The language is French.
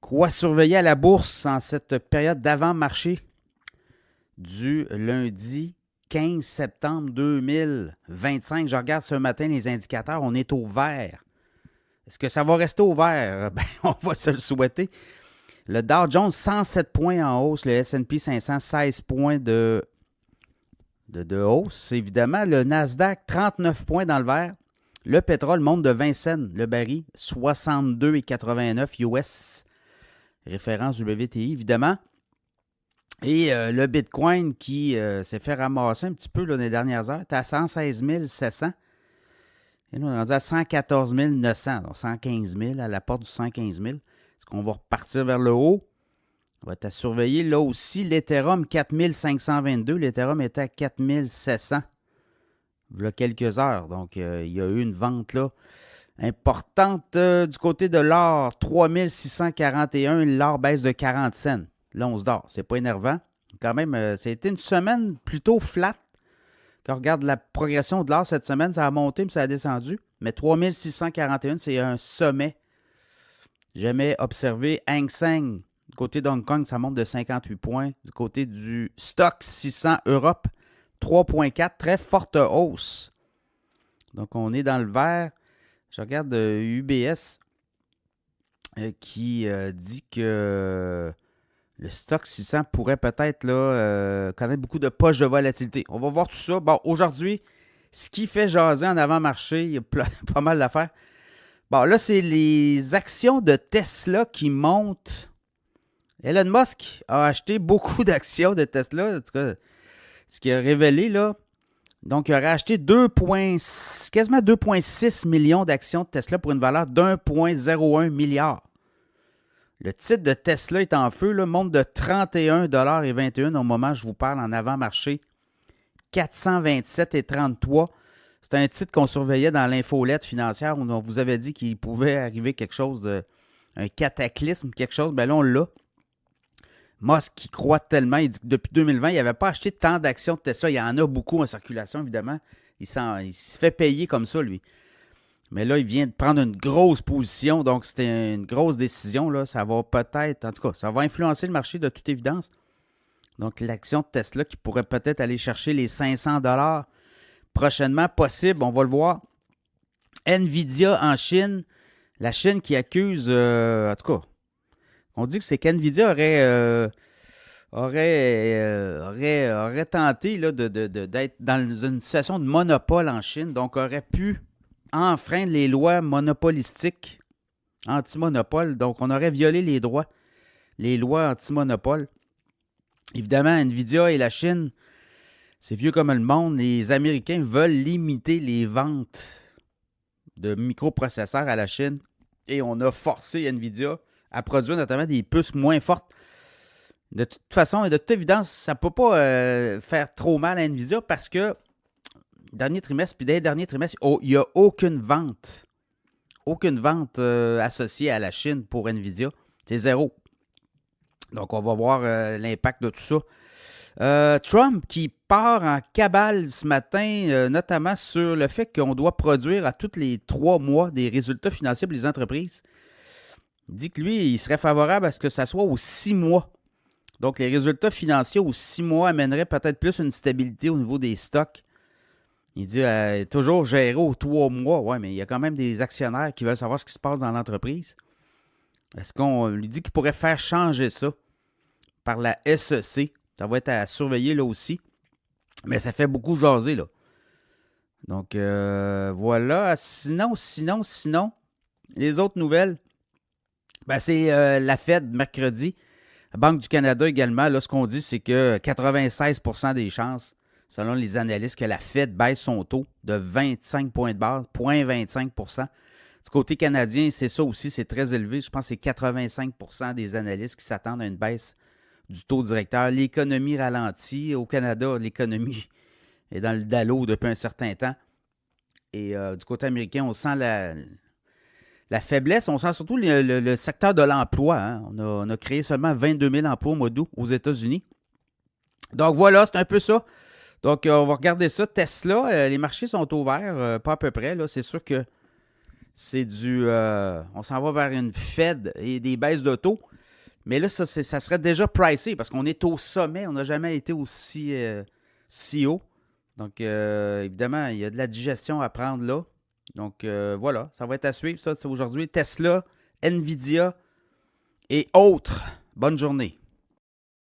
Quoi surveiller à la bourse en cette période d'avant-marché du lundi 15 septembre 2025? Je regarde ce matin les indicateurs, on est au vert. Est-ce que ça va rester au vert? Ben, on va se le souhaiter. Le Dow Jones, 107 points en hausse. Le S&P 500, 16 points de hausse. Évidemment, le Nasdaq, 39 points dans le vert. Le pétrole monte de 20 cents le baril, 62,89 US. Référence WTI, évidemment. Et le Bitcoin qui s'est fait ramasser un petit peu là, dans les dernières heures, était à 116 700. Et nous, on est rendu à 114 900, donc 115 000, à la porte du 115 000. Est-ce qu'on va repartir vers le haut? On va être à surveiller. Là aussi, l'Ethereum, 4522. L'Ethereum était à 4700 il y a quelques heures. Donc, il y a eu une vente là importante du côté de l'or, 3641. L'or baisse de 40 cents. L'once d'or, c'est pas énervant. Quand même, ça a été une semaine plutôt flat. Quand on regarde la progression de l'or cette semaine, ça a monté puis ça a descendu. Mais 3641, c'est un sommet jamais observé. Hang Seng, du côté d'Hong Kong, ça monte de 58 points. Du côté du Stock 600 Europe, 3,4, très forte hausse. Donc, on est dans le vert. Je regarde UBS qui dit que le Stock 600 pourrait peut-être là, connaître beaucoup de poches de volatilité. On va voir tout ça. Bon, aujourd'hui, ce qui fait jaser en avant-marché, il y a pas mal d'affaires. Bon, là, c'est les actions de Tesla qui montent. Elon Musk a acheté beaucoup d'actions de Tesla. En tout cas, ce qu'il a révélé, là. Donc, il aurait acheté quasiment 2,6 millions d'actions de Tesla pour une valeur d'1,01 milliard. Le titre de Tesla est en feu, là, monte de 31,21 $ au moment où je vous parle en avant-marché. 427,33 $. C'est un titre qu'on surveillait dans l'infolette financière où on vous avait dit qu'il pouvait arriver quelque chose, un cataclysme, quelque chose. Bien là, on l'a. Musk qui croit tellement, il dit que depuis 2020, il n'avait pas acheté tant d'actions de Tesla. Il y en a beaucoup en circulation, évidemment. Il se fait payer comme ça, lui. Mais là, il vient de prendre une grosse position, donc c'était une grosse décision. Là. Ça va peut-être, en tout cas, ça va influencer le marché de toute évidence. Donc, l'action de Tesla qui pourrait peut-être aller chercher les 500 $ prochainement, possible, on va le voir. Nvidia en Chine, la Chine qui accuse, en tout cas, on dit que c'est qu'Nvidia aurait tenté là, d'être dans une situation de monopole en Chine, donc aurait pu enfreindre les lois monopolistiques, anti-monopole. Donc, on aurait violé les lois anti-monopole. Évidemment, Nvidia et la Chine, c'est vieux comme le monde. Les Américains veulent limiter les ventes de microprocesseurs à la Chine et on a forcé Nvidia à produire notamment des puces moins fortes. De toute façon et de toute évidence, ça ne peut pas faire trop mal à Nvidia parce que dernier trimestre, puis dès le dernier trimestre, il n'y a aucune vente. Aucune vente associée à la Chine pour Nvidia. C'est zéro. Donc, on va voir l'impact de tout ça. Trump qui part en cabale ce matin, notamment sur le fait qu'on doit produire à tous les 3 mois des résultats financiers pour les entreprises. Il dit que lui, il serait favorable à ce que ça soit aux 6 mois. Donc, les résultats financiers aux 6 mois amèneraient peut-être plus une stabilité au niveau des stocks. Il dit toujours gérer aux 3 mois. Oui, mais il y a quand même des actionnaires qui veulent savoir ce qui se passe dans l'entreprise. Est-ce qu'on lui dit qu'il pourrait faire changer ça par la SEC? Ça va être à surveiller là aussi. Mais ça fait beaucoup jaser là. Donc, voilà. Sinon, les autres nouvelles, ben, c'est la Fed mercredi. La Banque du Canada également. Là, ce qu'on dit, c'est que 96% des chances, selon les analystes, que la Fed baisse son taux de 25 points de base, 0,25%. Du côté canadien, c'est ça aussi, c'est très élevé. Je pense que c'est 85% des analystes qui s'attendent à une baisse du taux directeur. L'économie ralentit. Au Canada, l'économie est dans le dallo depuis un certain temps. Et du côté américain, on sent la faiblesse. On sent surtout le secteur de l'emploi. Hein. On a créé seulement 22 000 emplois au mois d'août aux États-Unis. Donc voilà, c'est un peu ça. Donc on va regarder ça. Tesla, les marchés sont ouverts, pas à peu près. Là. C'est sûr que c'est on s'en va vers une Fed et des baisses de taux. Mais là, ça serait déjà pricey parce qu'on est au sommet. On n'a jamais été aussi si haut. Donc, évidemment, il y a de la digestion à prendre là. Donc, voilà, ça va être à suivre. Ça, c'est aujourd'hui. Tesla, Nvidia et autres. Bonne journée.